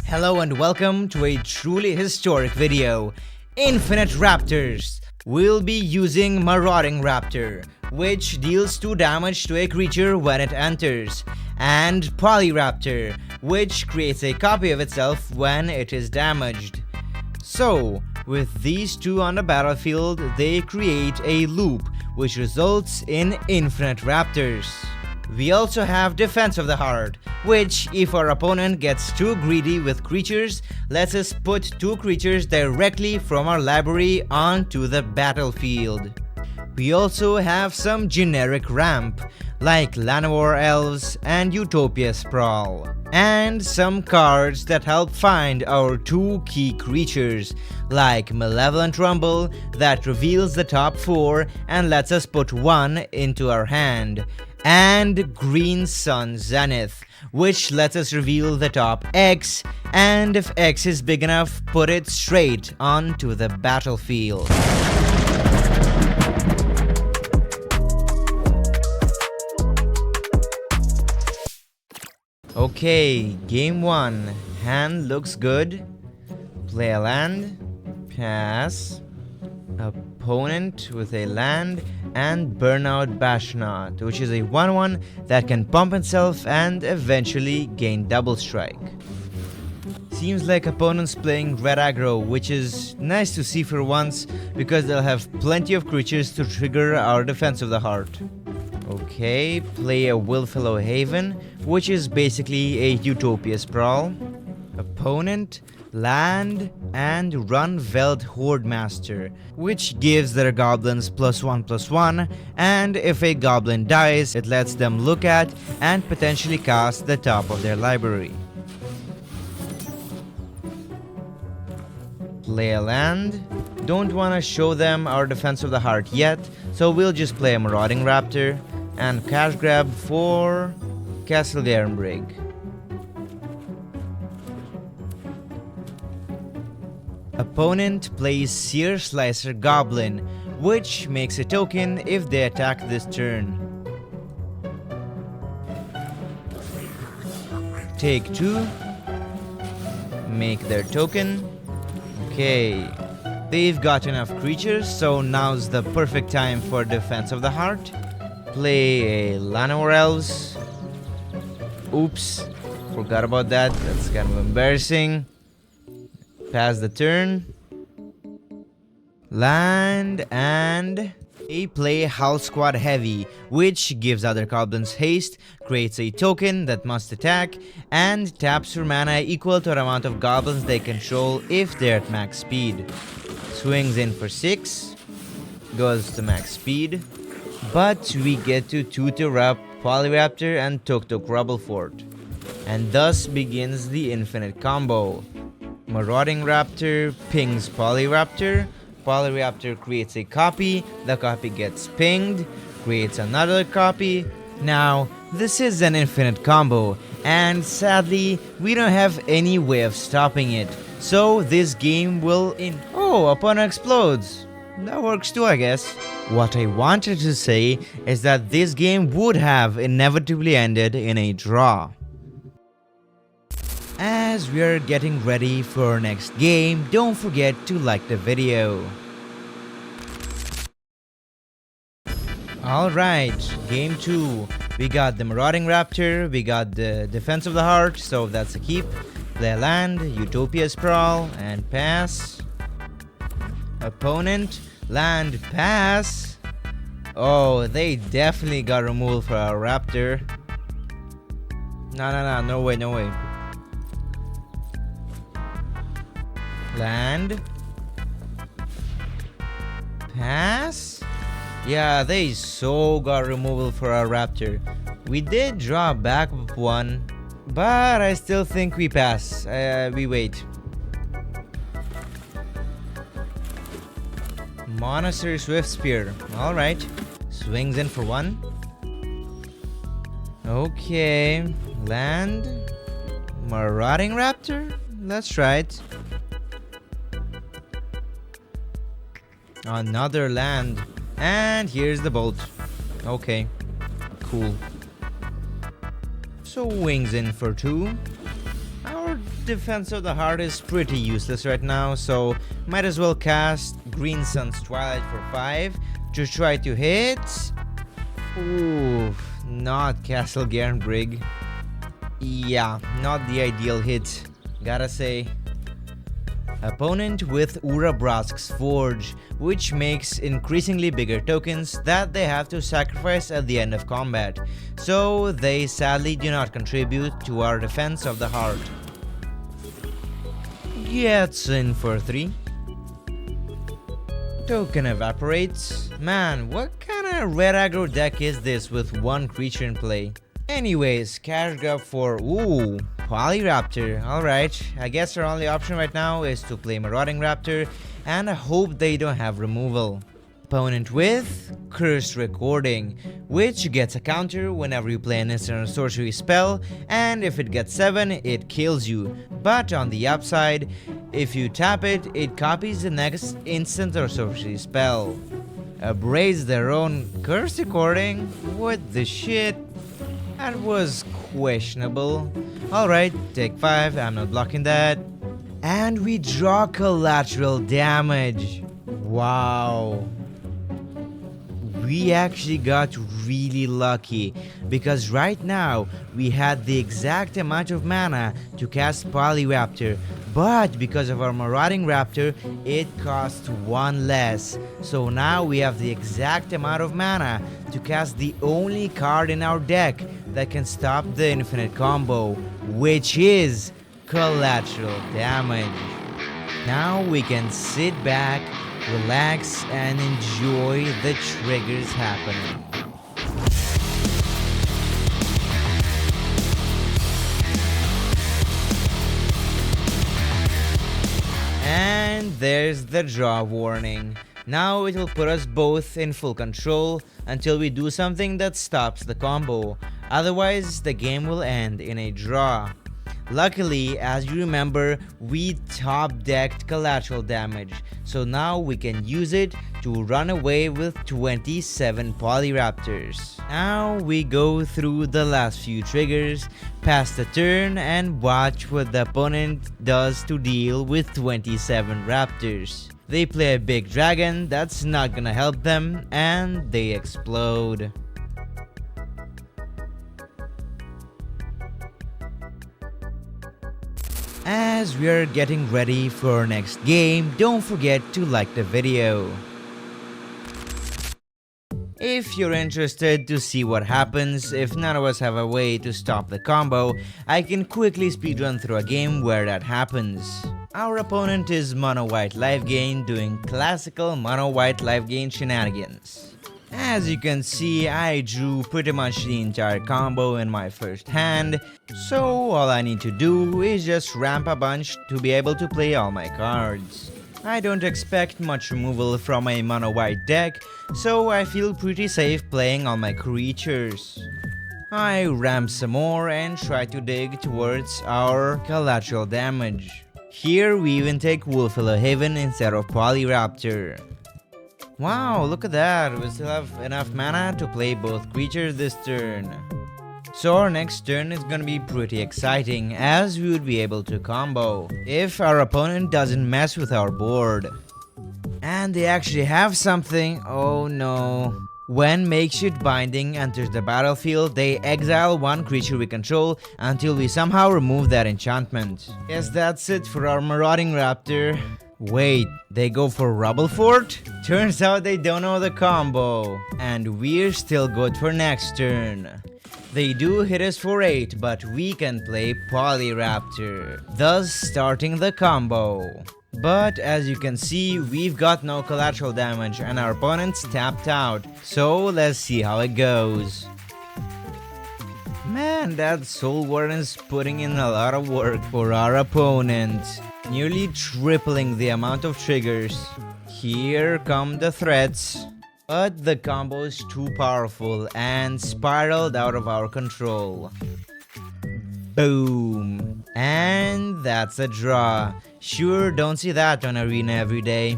Hello and welcome to a truly historic video, Infinite Raptors. We'll be using Marauding Raptor, which deals 2 damage to a creature when it enters, and Polyraptor, which creates a copy of itself when it is damaged. So, with these 2 on the battlefield, they create a loop, which results in Infinite Raptors. We also have Defense of the Heart, which, if our opponent gets too greedy with creatures, lets us put 2 creatures directly from our library onto the battlefield. We also have some generic ramp, like Llanowar Elves and Utopia Sprawl, and some cards that help find our 2 key creatures, like Malevolent Rumble that reveals the top 4 and lets us put 1 into our hand, and Green Sun Zenith, which lets us reveal the top X, and if X is big enough, put it straight onto the battlefield. Okay, game 1. Hand looks good. Play a land. Pass. Opponent with a land and Burnout Bashnot, which is a 1/1 that can pump itself and eventually gain double strike. Seems like opponents playing red aggro, which is nice to see for once because they'll have plenty of creatures to trigger our Defense of the Heart. Okay, play a Wolfwillow Haven, which is basically a Utopia Sprawl. Opponent, land, and run Veld Hordemaster, which gives their goblins +1/+1, and if a goblin dies, it lets them look at and potentially cast the top of their library. Play a land. Don't want to show them our Defense of the Heart yet, so we'll just play a Marauding Raptor and cash grab for Castle Garenbrig. Opponent plays Sear Slicer Goblin, which makes a token if they attack this turn. Take 2. Make their token. Okay. They've got enough creatures, so now's the perfect time for Defense of the Heart. Play a Llanowar Elves. Oops. Forgot about that. That's kind of embarrassing. Pass the turn. Land and a play Howl Squad Heavy, which gives other goblins haste, creates a token that must attack, and taps for mana equal to the amount of goblins they control if they're at max speed. Swings in for 6, goes to max speed, but we get to 2-up Polyraptor and Tuktuk Rubblefort, and thus begins the infinite combo. Marauding Raptor pings Polyraptor. Polyraptor creates a copy. The copy gets pinged, creates another copy. Now, this is an infinite combo, and sadly, we don't have any way of stopping it. So this game will Oh, opponent explodes. That works too, I guess. What I wanted to say is that this game would have inevitably ended in a draw. As we are getting ready for our next game, don't forget to like the video. Alright, game 2. We got the Marauding Raptor, we got the Defense of the Heart, so that's a keep. Play a land, Utopia Sprawl, and pass. Opponent, land, pass. Oh, they definitely got removed for our Raptor. No way. Land. Pass? Yeah, they so got removal for our Raptor. We did draw back 1, but I still think we pass. We wait. Monastery Swift Spear. Alright. Swings in for 1. Okay. Land. Marauding Raptor? Let's try it. Another land. And here's the bolt. Okay. Cool. So wings in for 2. Our Defense of the Heart is pretty useless right now, so might as well cast Green Sun's Twilight for 5 to try to hit. Ooh, not Castle Garenbrig. Yeah, not the ideal hit, gotta say. Opponent with Urabrask's Forge, which makes increasingly bigger tokens that they have to sacrifice at the end of combat, so they sadly do not contribute to our Defense of the Heart. Gets in for 3. Token evaporates. Man, what kind of red aggro deck is this with one creature in play? Anyways, cash grab for Polyraptor. Alright, I guess our only option right now is to play Marauding Raptor, and I hope they don't have removal. Opponent with Cursed Recording, which gets a counter whenever you play an instant or sorcery spell, and if it gets 7, it kills you. But on the upside, if you tap it, it copies the next instant or sorcery spell. Abrades their own Cursed Recording? What the shit? That was questionable. Alright, take 5, I'm not blocking that. And we draw Collateral Damage. Wow. We actually got really lucky, because right now we had the exact amount of mana to cast Polyraptor, but because of our Marauding Raptor, it cost 1 less. So now we have the exact amount of mana to cast the only card in our deck that can stop the infinite combo, which is Collateral Damage. Now we can sit back, relax, and enjoy the triggers happening. And there's the draw warning. Now it will put us both in full control until we do something that stops the combo. Otherwise, the game will end in a draw. Luckily, as you remember, we top-decked Collateral Damage, so now we can use it to run away with 27 Polyraptors. Now we go through the last few triggers, pass the turn, and watch what the opponent does to deal with 27 Raptors. They play a big dragon that's not gonna help them, and they explode. As we are getting ready for our next game, don't forget to like the video. If you're interested to see what happens if none of us have a way to stop the combo, I can quickly speedrun through a game where that happens. Our opponent is mono white life gain doing classical mono white life gain shenanigans. As you can see, I drew pretty much the entire combo in my first hand, so all I need to do is just ramp a bunch to be able to play all my cards. I don't expect much removal from a mono white deck, so I feel pretty safe playing all my creatures. I ramp some more and try to dig towards our Collateral Damage. Here we even take Wolfwillow Haven instead of Polyraptor. Wow, look at that, we still have enough mana to play both creatures this turn. So our next turn is gonna be pretty exciting, as we would be able to combo if our opponent doesn't mess with our board. And they actually have something, oh no. When Makeshift Binding enters the battlefield, they exile one creature we control until we somehow remove that enchantment. Yes, that's it for our Marauding Raptor. Wait, they go for Rubblefort? Turns out they don't know the combo. And we're still good for next turn. They do hit us for 8, but we can play Polyraptor, thus starting the combo. But as you can see, we've got no collateral damage and our opponent's tapped out, so let's see how it goes. Man, that Soul Warden's putting in a lot of work for our opponent, nearly tripling the amount of triggers. Here come the threats, but the combo is too powerful and spiraled out of our control. Boom! And that's a draw. Sure, don't see that on Arena every day.